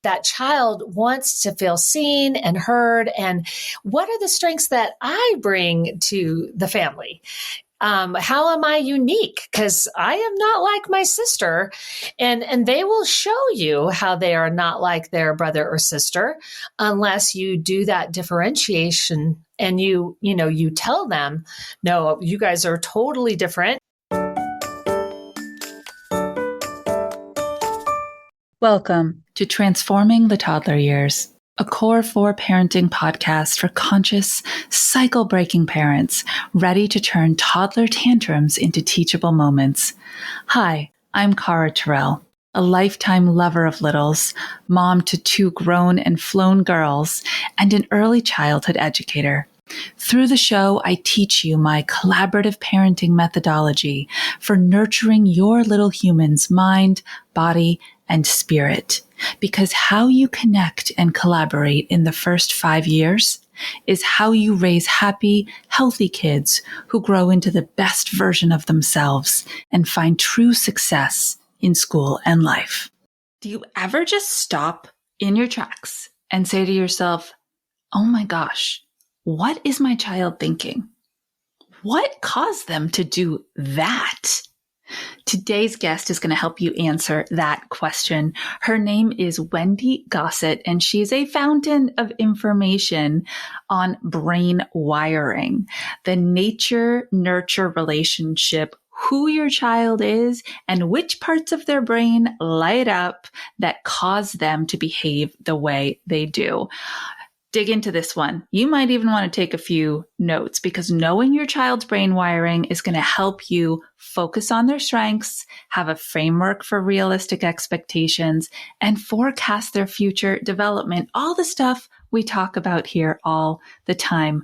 that child wants to feel seen and heard. And what are the strengths that I bring to the family? How am I unique? Because I am not like my sister. And they will show you how they are not like their brother or sister unless you do that differentiation and you tell them, no, you guys are totally different. Welcome to Transforming the Toddler Years, a Core 4 parenting podcast for conscious, cycle-breaking parents ready to turn toddler tantrums into teachable moments. Hi, I'm Cara Tyrrell, a lifetime lover of littles, mom to 2 grown and flown girls, and an early childhood educator. Through the show, I teach you my collaborative parenting methodology for nurturing your little human's mind, body, and spirit. Because how you connect and collaborate in the first 5 years is how you raise happy, healthy kids who grow into the best version of themselves and find true success in school and life. Do you ever just stop in your tracks and say to yourself, oh my gosh, what is my child thinking? What caused them to do that? Today's guest is going to help you answer that question. Her name is Wendy Gossett, and she's a fountain of information on brain wiring, the nature-nurture relationship, who your child is, and which parts of their brain light up that cause them to behave the way they do. Dig into this one. You might even want to take a few notes because knowing your child's brain wiring is going to help you focus on their strengths, have a framework for realistic expectations, and forecast their future development. All the stuff we talk about here all the time.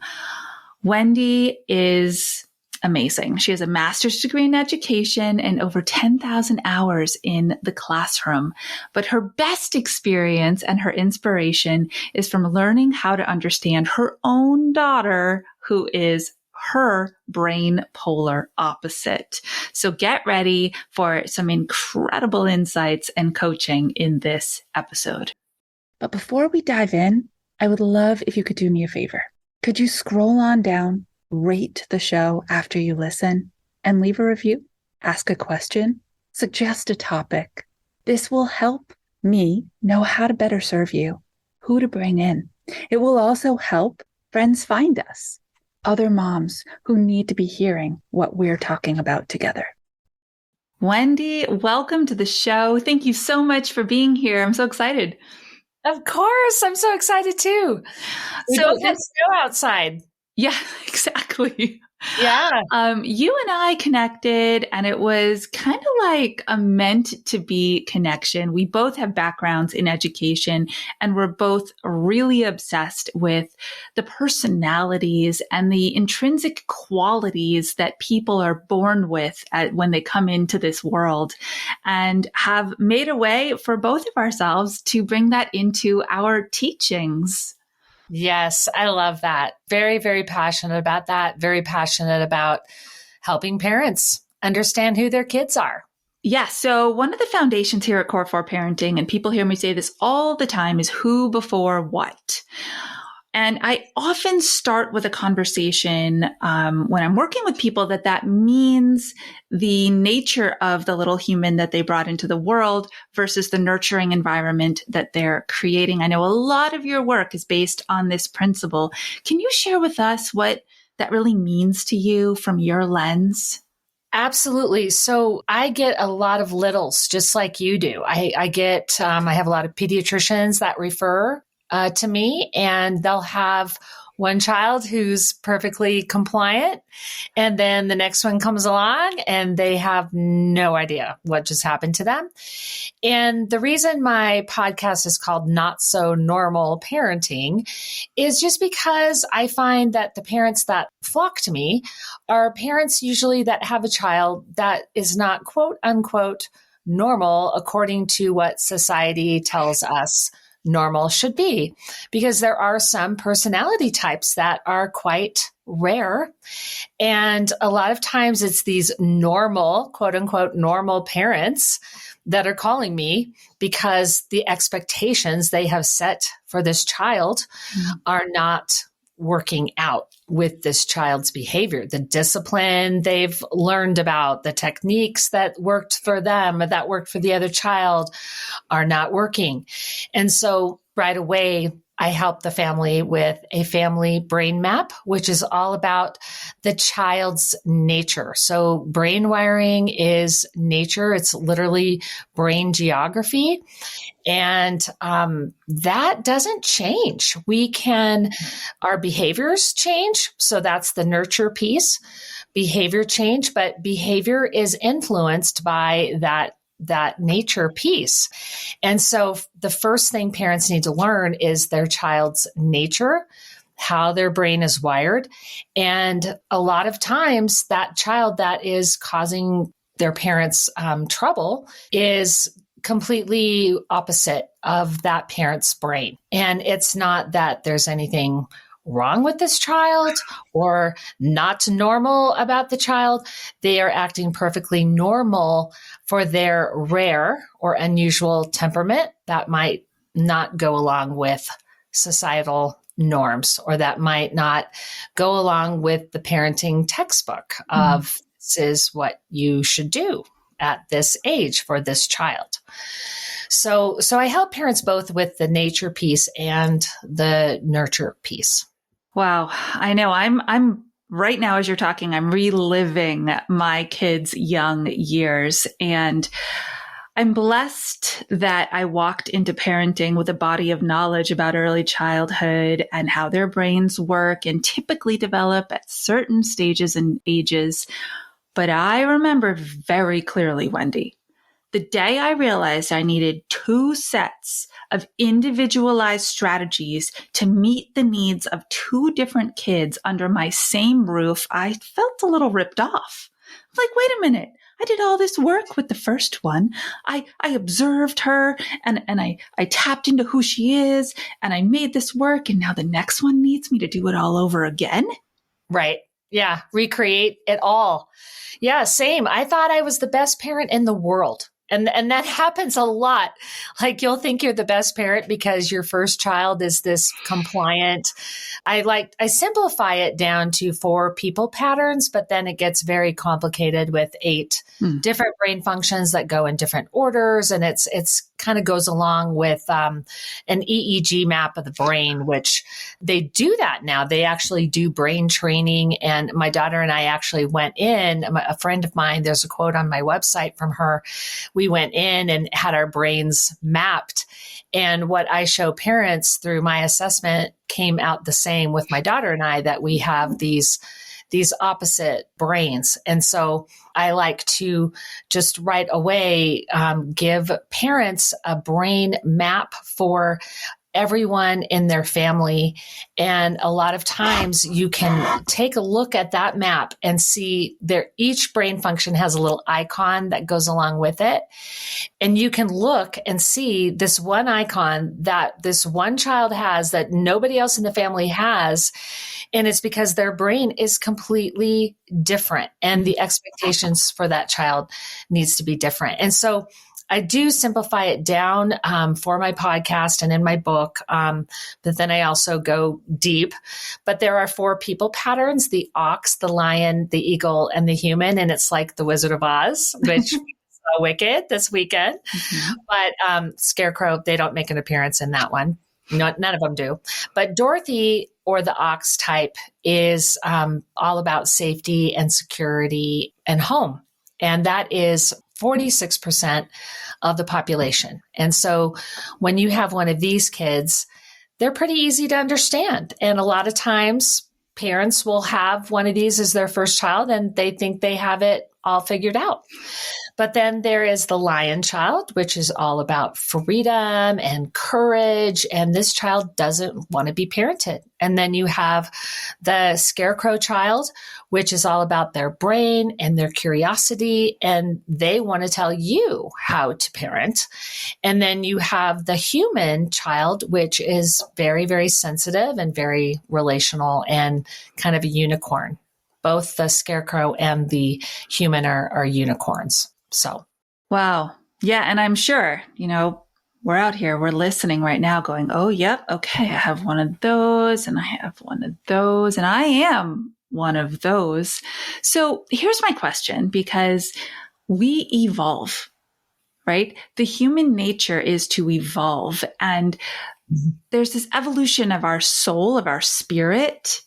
Wendy is amazing. She has a master's degree in education and over 10,000 hours in the classroom. But her best experience and her inspiration is from learning how to understand her own daughter, who is her brain polar opposite. So get ready for some incredible insights and coaching in this episode. But before we dive in, I would love if you could do me a favor. Could you scroll on down, rate the show after you listen, and leave a review, ask a question, suggest a topic. This will help me know how to better serve you, who to bring in. It will also help friends find us, other moms who need to be hearing what we're talking about together. Wendy, welcome to the show. Thank you so much for being here. I'm so excited. Of course. I'm so excited too. We both have snow outside. Yeah, exactly. Yeah. You and I connected, and it was kind of like a meant to be connection. We both have backgrounds in education, and we're both really obsessed with the personalities and the intrinsic qualities that people are born with when they come into this world, and have made a way for both of ourselves to bring that into our teachings. Yes, I love that. Very, very passionate about that. Very passionate about helping parents understand who their kids are. Yeah. So one of the foundations here at Core 4 Parenting, and people hear me say this all the time, is who before what. And I often start with a conversation when I'm working with people that means the nature of the little human that they brought into the world versus the nurturing environment that they're creating. I know a lot of your work is based on this principle. Can you share with us what that really means to you from your lens? Absolutely. So I get a lot of littles, just like you do. I have a lot of pediatricians that refer to me, and they'll have one child who's perfectly compliant, and then the next one comes along and they have no idea what just happened to them. And the reason my podcast is called Not So Normal Parenting is just because I find that the parents that flock to me are parents usually that have a child that is not quote unquote normal according to what society tells us normal should be, because there are some personality types that are quite rare. And a lot of times it's these normal, quote unquote, normal parents that are calling me because the expectations they have set for this child are not working out with this child's behavior. The discipline they've learned about, the techniques that worked for them, that worked for the other child are not working. And so right away, I help the family with a family brain map, which is all about the child's nature. So brain wiring is nature. It's literally brain geography. And that doesn't change. Our behaviors change. So that's the nurture piece, behavior change, but behavior is influenced by that nature piece. And so the first thing parents need to learn is their child's nature, how their brain is wired. And a lot of times that child that is causing their parents trouble is completely opposite of that parent's brain. And it's not that there's anything wrong with this child or not normal about the child. They are acting perfectly normal for their rare or unusual temperament that might not go along with societal norms, or that might not go along with the parenting textbook of this is what you should do at this age for this child. So I help parents both with the nature piece and the nurture piece. Wow. I know I'm right now, as you're talking, I'm reliving my kids' young years, and I'm blessed that I walked into parenting with a body of knowledge about early childhood and how their brains work and typically develop at certain stages and ages. But I remember very clearly, Wendy, the day I realized I needed 2 sets of individualized strategies to meet the needs of 2 different kids under my same roof, I felt a little ripped off. Like, wait a minute. I did all this work with the first one. I observed her and I tapped into who she is and I made this work. And now the next one needs me to do it all over again. Right. Yeah. Recreate it all. Yeah. Same. I thought I was the best parent in the world. And that happens a lot. Like, you'll think you're the best parent because your first child is this compliant. I simplify it down to 4 people patterns, but then it gets very complicated with 8 different brain functions that go in different orders. And it's kind of goes along with an EEG map of the brain, which they do that now. They actually do brain training. And my daughter and I actually went in, a friend of mine, there's a quote on my website from her. We went in and had our brains mapped. And what I show parents through my assessment came out the same with my daughter and I, that we have these opposite brains. And so I like to just right away give parents a brain map for everyone in their family. And a lot of times you can take a look at that map and see each brain function has a little icon that goes along with it. And you can look and see this one icon that this one child has that nobody else in the family has. And it's because their brain is completely different and the expectations for that child needs to be different. And so I do simplify it down for my podcast and in my book, but then I also go deep. But there are 4 people patterns: the ox, the lion, the eagle, and the human. And it's like the Wizard of Oz, which we saw Wicked this weekend. Mm-hmm. But Scarecrow, they don't make an appearance in that one. None of them do. But Dorothy, or the ox type, is all about safety and security and home. And that is 46% of the population. And so when you have one of these kids, they're pretty easy to understand. And a lot of times parents will have one of these as their first child and they think they have it all figured out. But then there is the lion child, which is all about freedom and courage. And this child doesn't want to be parented. And then you have the scarecrow child, which is all about their brain and their curiosity. And they want to tell you how to parent. And then you have the human child, which is very, very sensitive and very relational and kind of a unicorn. Both the scarecrow and the human are unicorns. So, wow. Yeah. And I'm sure, we're out here, we're listening right now going, oh, yep. Okay. I have one of those and I have one of those and I am one of those. So here's my question, because we evolve, right? The human nature is to evolve. And there's this evolution of our soul, of our spirit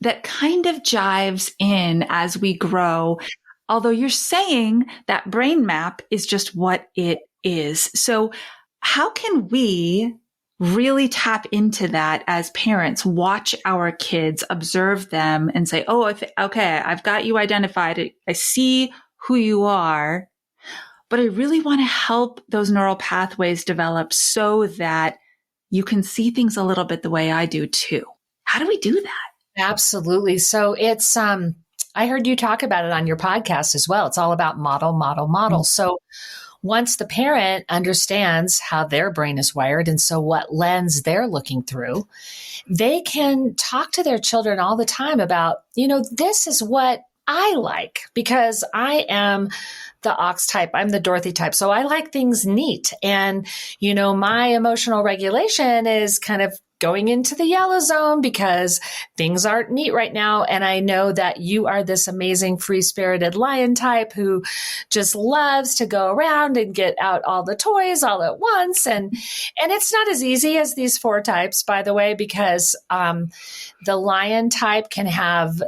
that kind of jives in as we grow. Although you're saying that brain map is just what it is. So how can we really tap into that as parents, watch our kids, observe them and say, oh, okay, I've got you identified. I see who you are, but I really want to help those neural pathways develop so that you can see things a little bit the way I do too. How do we do that? Absolutely. So it's, I heard you talk about it on your podcast as well. It's all about model, model, model. So once the parent understands how their brain is wired and so what lens they're looking through, they can talk to their children all the time about, this is what I like because I am the ox type. I'm the Dorothy type. So I like things neat. And, my emotional regulation is kind of going into the yellow zone because things aren't neat right now. And I know that you are this amazing free-spirited lion type who just loves to go around and get out all the toys all at once. And it's not as easy as these 4 types, by the way, because the lion type can have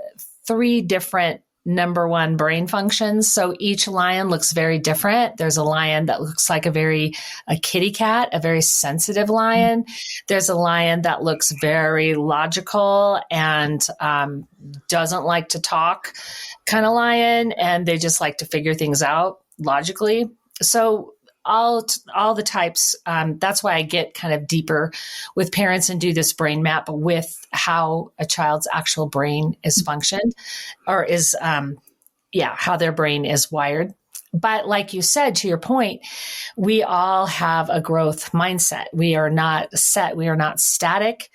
3 different number 1 brain functions. So each lion looks very different. There's a lion that looks like a kitty cat, a very sensitive lion. There's a lion that looks very logical and doesn't like to talk kind of lion. And they just like to figure things out logically. So all the types, that's why I get kind of deeper with parents and do this brain map with how a child's actual brain is functioned or is, how their brain is wired. But like you said, to your point, we all have a growth mindset. We are not set. We are not static.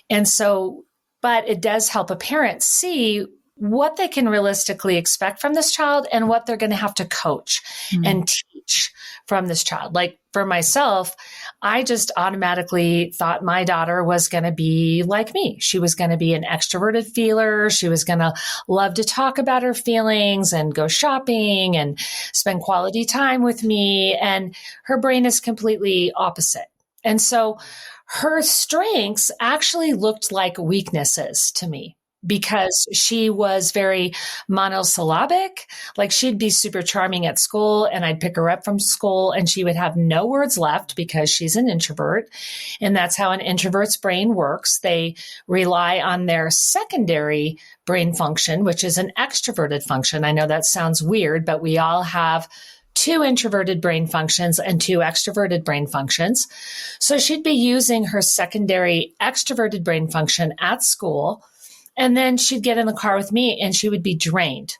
And so, but it does help a parent see what they can realistically expect from this child and what they're going to have to coach and teach from this child. Like for myself, I just automatically thought my daughter was going to be like me. She was going to be an extroverted feeler. She was going to love to talk about her feelings and go shopping and spend quality time with me. And her brain is completely opposite. And so her strengths actually looked like weaknesses to me, because she was very monosyllabic. Like she'd be super charming at school and I'd pick her up from school and she would have no words left because she's an introvert. And that's how an introvert's brain works. They rely on their secondary brain function, which is an extroverted function. I know that sounds weird, but we all have 2 introverted brain functions and 2 extroverted brain functions. So she'd be using her secondary extroverted brain function at school. And then she'd get in the car with me and she would be drained.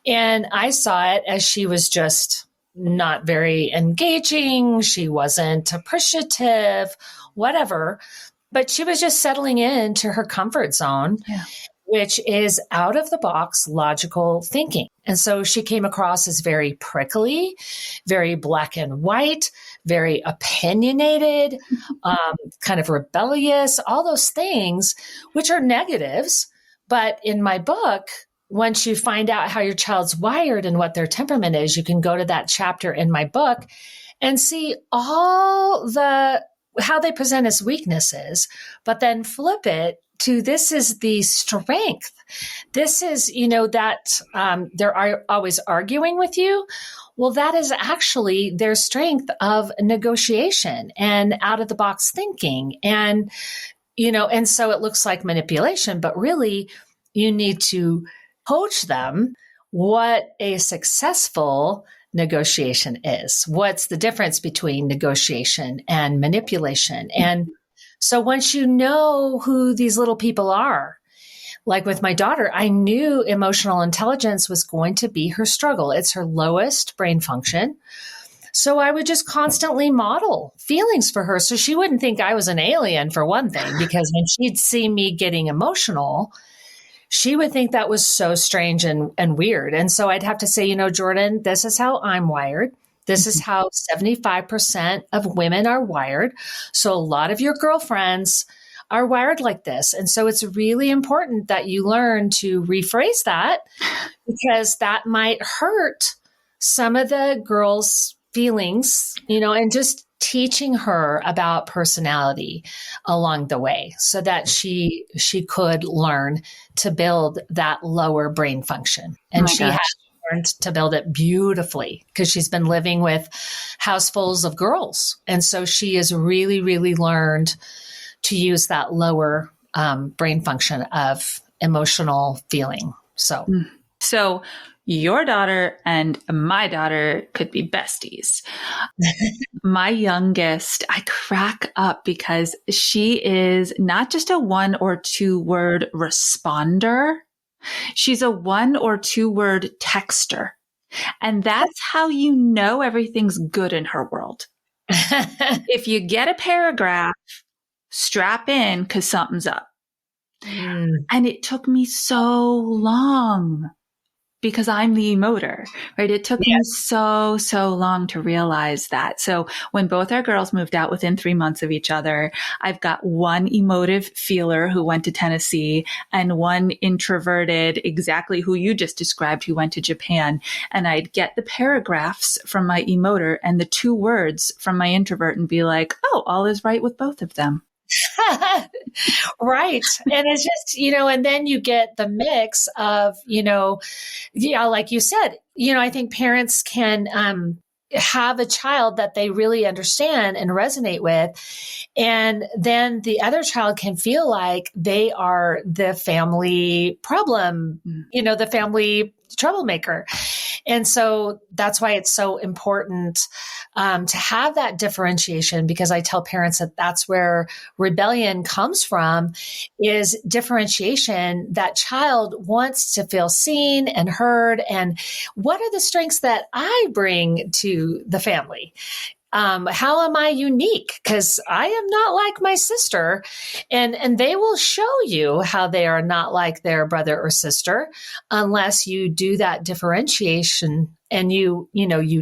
And I saw it as she was just not very engaging. She wasn't appreciative, whatever. But she was just settling into her comfort zone, which is out of the box logical thinking. And so she came across as very prickly, very black and white, very opinionated, kind of rebellious, all those things, which are negatives. But in my book, once you find out how your child's wired and what their temperament is, you can go to that chapter in my book and see how they present as weaknesses, but then flip it to this is the strength. This is, that they're always arguing with you. Well, that is actually their strength of negotiation and out of the box thinking. And and so it looks like manipulation, but really you need to coach them what a successful negotiation is. What's the difference between negotiation and manipulation? And so once you know who these little people are, like with my daughter, I knew emotional intelligence was going to be her struggle. It's her lowest brain function. So I would just constantly model feelings for her so she wouldn't think I was an alien, for one thing, because when she'd see me getting emotional, she would think that was so strange and weird. And so I'd have to say, Jordan, this is how I'm wired. This is how 75% of women are wired. So a lot of your girlfriends are wired like this. And so it's really important that you learn to rephrase that, because that might hurt some of the girls' feelings, and just teaching her about personality along the way so that she could learn to build that lower brain function. And she has learned to build it beautifully because she's been living with housefuls of girls. And so she has really, really learned to use that lower brain function of emotional feeling. So your daughter and my daughter could be besties. My youngest, I crack up because she is not just a 1 or 2 word responder. She's a 1 or 2 word texter. And that's how you know everything's good in her world. If you get a paragraph, strap in because something's up. And it took me so long because I'm the emoter, right? It took me so long to realize that. So when both our girls moved out within 3 months of each other, I've got one emotive feeler who went to Tennessee and one introverted, exactly who you just described, who went to Japan. And I'd get the paragraphs from my emoter and the 2 words from my introvert and be like, oh, all is right with both of them. Right. And it's just, and then you get the mix of, like you said, I think parents can have a child that they really understand and resonate with. And then the other child can feel like they are the family problem, the family troublemaker. And so that's why it's so important to have that differentiation, because I tell parents that that's where rebellion comes from, is differentiation. That child wants to feel seen and heard. And what are the strengths that I bring to the family? How am I unique? Because I am not like my sister, and they will show you how they are not like their brother or sister unless you do that differentiation and you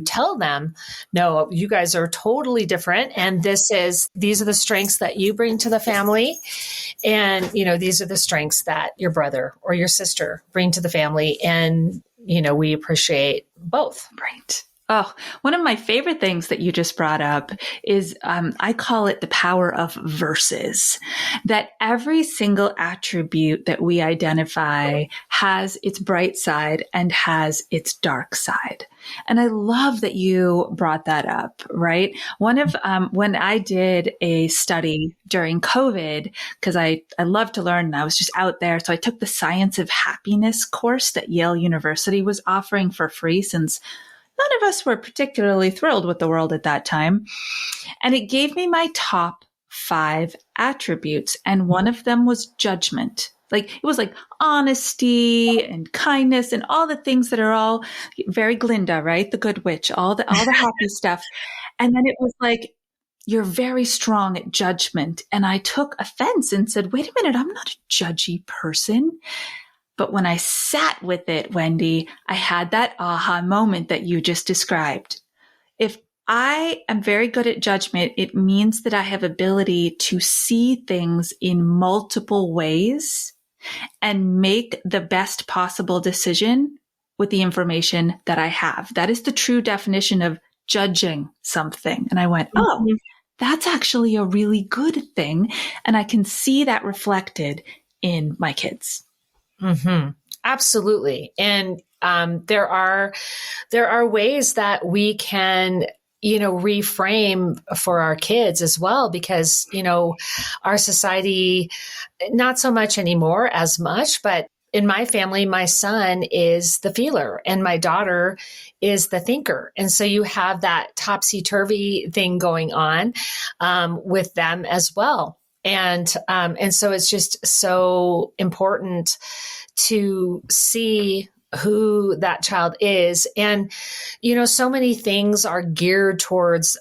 tell them, no, you guys are totally different, and these are the strengths that you bring to the family, and these are the strengths that your brother or your sister bring to the family, and we appreciate both. Right. Oh, one of my favorite things that you just brought up is I call it the power of verses, that every single attribute that we identify has its bright side and has its dark side. And I love that you brought that up, right? One of, when I did a study during COVID, because I love to learn and I was just out there. So I took the Science of Happiness course that Yale University was offering for free, since none of us were particularly thrilled with the world at that time. And it gave me my top 5 attributes. And one of them was judgment. Like, it was like honesty and kindness and all the things that are all very Glinda, right? The good witch, all the happy stuff. And then it was like, you're very strong at judgment. And I took offense and said, wait a minute, I'm not a judgy person. But when I sat with it, Wendy, I had that aha moment that you just described. If I am very good at judgment, it means that I have ability to see things in multiple ways and make the best possible decision with the information that I have. That is the true definition of judging something. And I went, oh, that's actually a really good thing. And I can see that reflected in my kids. Mm-hmm. Absolutely. And there are ways that we can, reframe for our kids as well, because, our society, not so much anymore as much, but in my family, my son is the feeler and my daughter is the thinker. And so you have that topsy-turvy thing going on with them as well. And so it's just so important to see who that child is. And, so many things are geared towards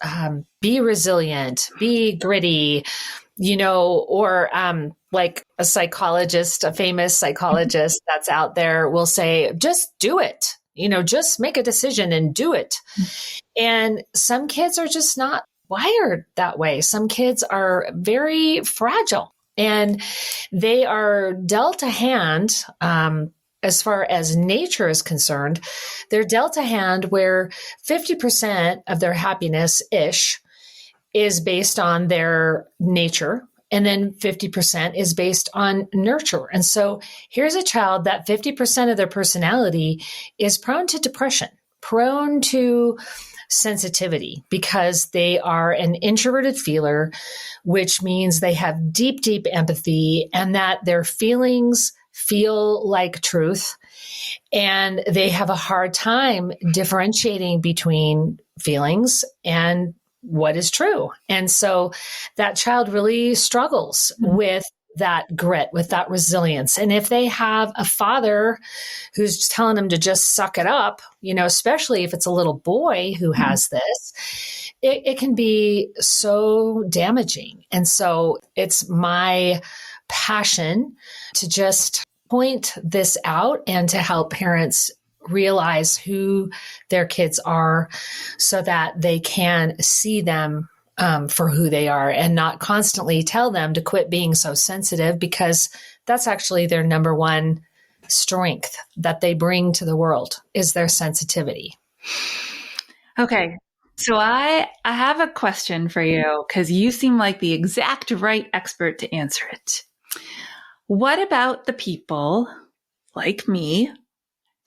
be resilient, be gritty, or like a psychologist, a famous psychologist that's out there will say, just do it, just make a decision and do it. And some kids are just not wired that way. Some kids are very fragile and they are dealt a hand, as far as nature is concerned. They're dealt a hand where 50% of their happiness-ish is based on their nature, and then 50% is based on nurture. And so here's a child that 50% of their personality is prone to depression, prone to sensitivity, because they are an introverted feeler, which means they have deep, deep empathy and that their feelings feel like truth. And they have a hard time differentiating between feelings and what is true. And so that child really struggles with that grit, with that resilience. And if they have a father who's telling them to just suck it up, especially if it's a little boy who has this, it can be so damaging. And so it's my passion to just point this out and to help parents realize who their kids are so that they can see them for who they are and not constantly tell them to quit being so sensitive, because that's actually their number one strength that they bring to the world is their sensitivity. Okay. So I have a question for you because you seem like the exact right expert to answer it. What about the people like me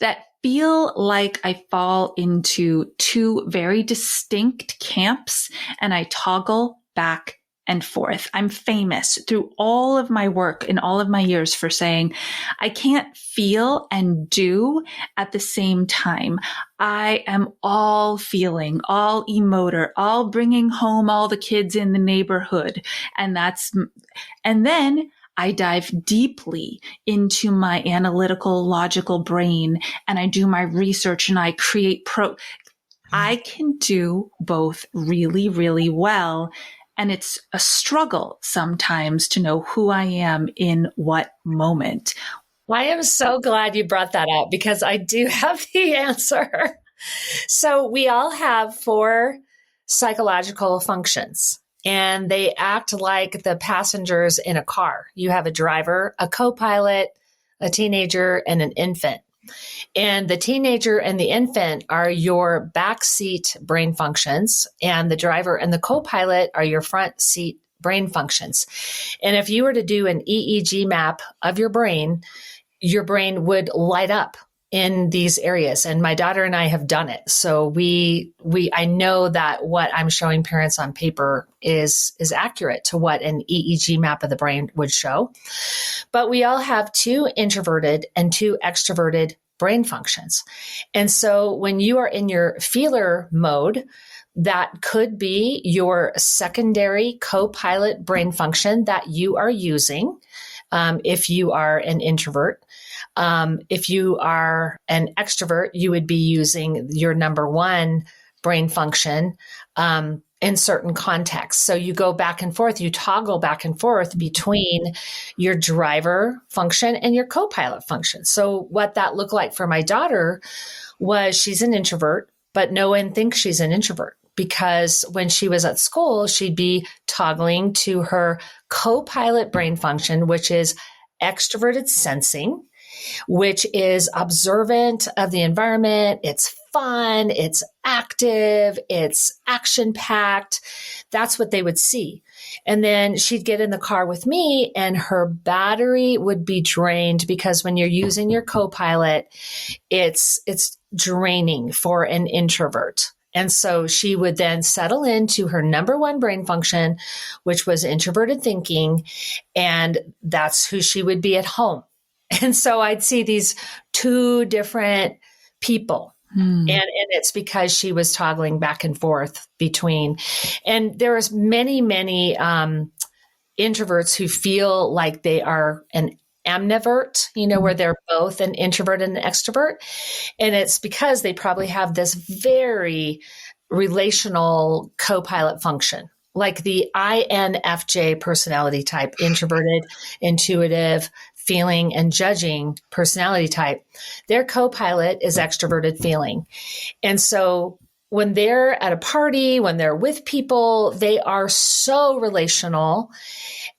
that feel like I fall into two very distinct camps and I toggle back and forth? I'm famous through all of my work in all of my years for saying I can't feel and do at the same time. I am all feeling, all emoter, all bringing home all the kids in the neighborhood. And then I dive deeply into my analytical, logical brain and I do my research and I create I can do both really, really well. And it's a struggle sometimes to know who I am in what moment. Well, I am so glad you brought that up because I do have the answer. So we all have 4 psychological functions. And they act like the passengers in a car. You have a driver, a co-pilot, a teenager, and an infant. And the teenager and the infant are your backseat brain functions, and the driver and the co-pilot are your front seat brain functions. And if you were to do an EEG map of your brain would light up in these areas. And my daughter and I have done it. So I know that what I'm showing parents on paper is accurate to what an EEG map of the brain would show. But we all have 2 introverted and 2 extroverted brain functions. And so when you are in your feeler mode, that could be your secondary co-pilot brain function that you are using if you are an introvert. If you are an extrovert, you would be using your number 1 brain function in certain contexts. So you go back and forth, you toggle back and forth between your driver function and your co-pilot function. So what that looked like for my daughter was she's an introvert, but no one thinks she's an introvert. Because when she was at school, she'd be toggling to her co-pilot brain function, which is extroverted sensing, which is observant of the environment. It's fun, it's active, it's action-packed. That's what they would see. And then she'd get in the car with me and her battery would be drained because when you're using your co-pilot, it's draining for an introvert. And so she would then settle into her number 1 brain function, which was introverted thinking. And that's who she would be at home. And so I'd see these 2 different people. And it's because she was toggling back and forth between. And there was many, many introverts who feel like they are an amnivert, where they're both an introvert and an extrovert. And it's because they probably have this very relational co-pilot function, like the INFJ personality type, introverted, intuitive, feeling, and judging personality type. Their co-pilot is extroverted feeling. And so when they're at a party, when they're with people, they are so relational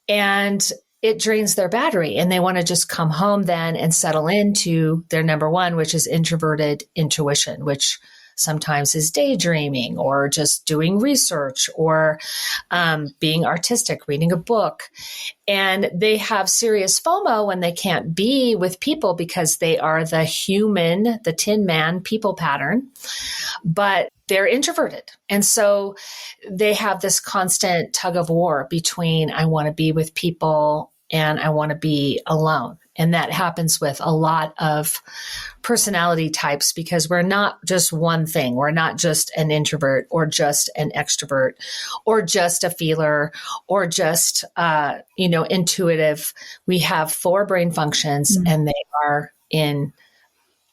and it drains their battery and they want to just come home then and settle into their number one, which is introverted intuition, which sometimes is daydreaming or just doing research or being artistic, reading a book. And they have serious FOMO when they can't be with people because they are the human, the Tin Man people pattern, but they're introverted. And so they have this constant tug of war between I want to be with people and I want to be alone. And that happens with a lot of personality types because we're not just one thing. We're not just an introvert or just an extrovert or just a feeler or just, intuitive. We have 4 brain functions and they are in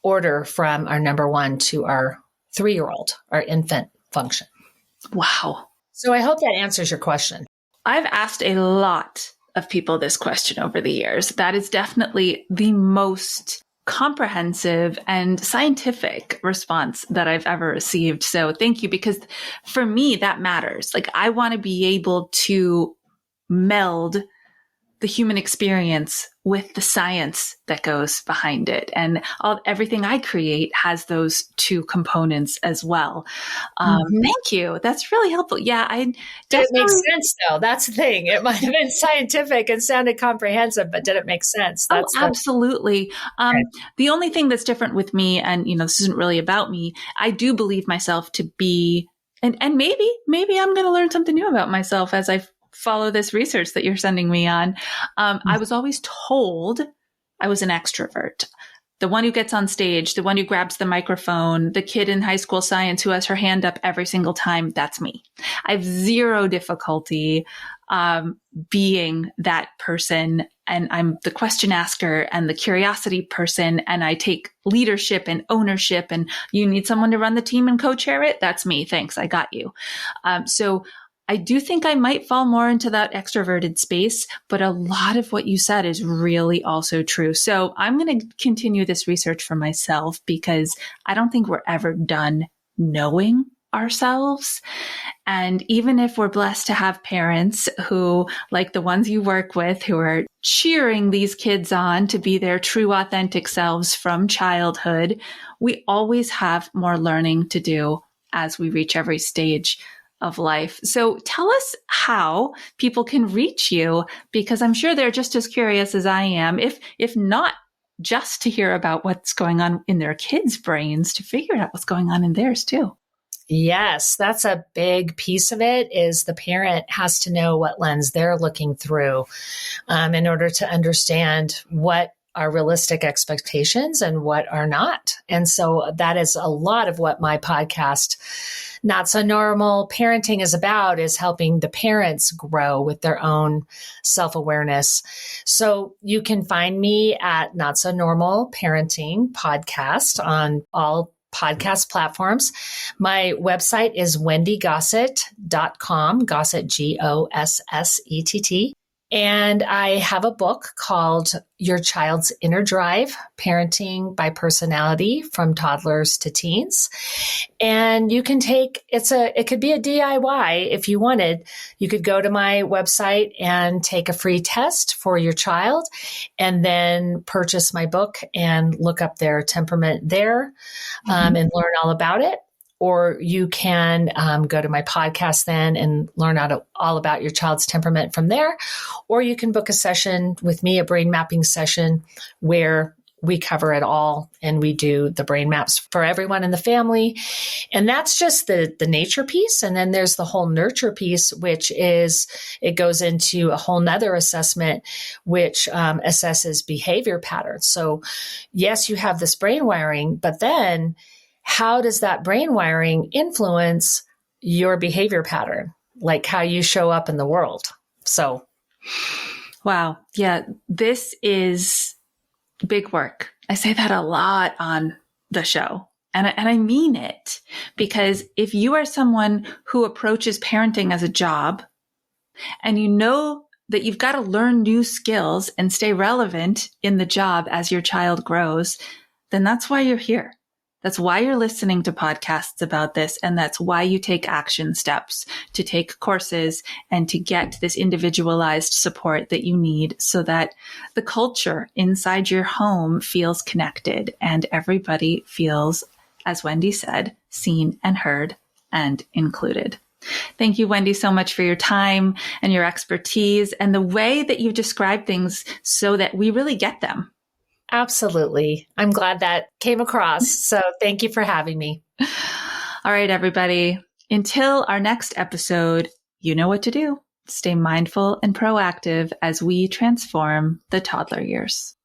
order from our number one to our 3-year-old, our infant function. Wow. So I hope that answers your question. I've asked a lot of people this question over the years. That is definitely the most comprehensive and scientific response that I've ever received. So thank you, because for me, that matters. Like I want to be able to meld the human experience with the science that goes behind it. And everything I create has those 2 components as well. Thank you. That's really helpful. Yeah, Did it make sense though? That's the thing. It might have been scientific and sounded comprehensive, but did it make sense? Absolutely. The only thing that's different with me, and this isn't really about me, I do believe myself to be, and maybe I'm going to learn something new about myself as I follow this research that you're sending me on. I was always told I was an extrovert. The one who gets on stage, the one who grabs the microphone, the kid in high school science who has her hand up every single time, that's me. I have zero difficulty being that person. And I'm the question asker and the curiosity person. And I take leadership and ownership. And you need someone to run the team and co-chair it? That's me. Thanks. I got you. So I do think I might fall more into that extroverted space, but a lot of what you said is really also true. So I'm going to continue this research for myself because I don't think we're ever done knowing ourselves. And even if we're blessed to have parents who, like the ones you work with, who are cheering these kids on to be their true, authentic selves from childhood, we always have more learning to do as we reach every stage of life. So tell us how people can reach you, because I'm sure they're just as curious as I am, if not just to hear about what's going on in their kids' brains, to figure out what's going on in theirs too. Yes, that's a big piece of it, is the parent has to know what lens they're looking through in order to understand what are realistic expectations and what are not. And so that is a lot of what my podcast, Not So Normal Parenting, is about, is helping the parents grow with their own self-awareness. So you can find me at Not So Normal Parenting Podcast on all podcast platforms. My website is wendygossett.com, Gossett, Gossett. And I have a book called Your Child's Inner Drive, Parenting by Personality from Toddlers to Teens. And you can it could be a DIY if you wanted. You could go to my website and take a free test for your child and then purchase my book and look up their temperament there and learn all about it. Or you can go to my podcast then and learn all about your child's temperament from there. Or you can book a session with me, a brain mapping session, where we cover it all and we do the brain maps for everyone in the family. And that's just the nature piece. And then there's the whole nurture piece, which is, it goes into a whole nother assessment, which assesses behavior patterns. So yes, you have this brain wiring, but then how does that brain wiring influence your behavior pattern, like how you show up in the world? So, wow. Yeah, this is big work. I say that a lot on the show. And I mean it, because if you are someone who approaches parenting as a job and you know that you've got to learn new skills and stay relevant in the job as your child grows, then that's why you're here. That's why you're listening to podcasts about this. And that's why you take action steps to take courses and to get this individualized support that you need so that the culture inside your home feels connected and everybody feels, as Wendy said, seen and heard and included. Thank you, Wendy, so much for your time and your expertise and the way that you've described things so that we really get them. Absolutely. I'm glad that came across. So thank you for having me. All right, everybody. Until our next episode, you know what to do. Stay mindful and proactive as we transform the toddler years.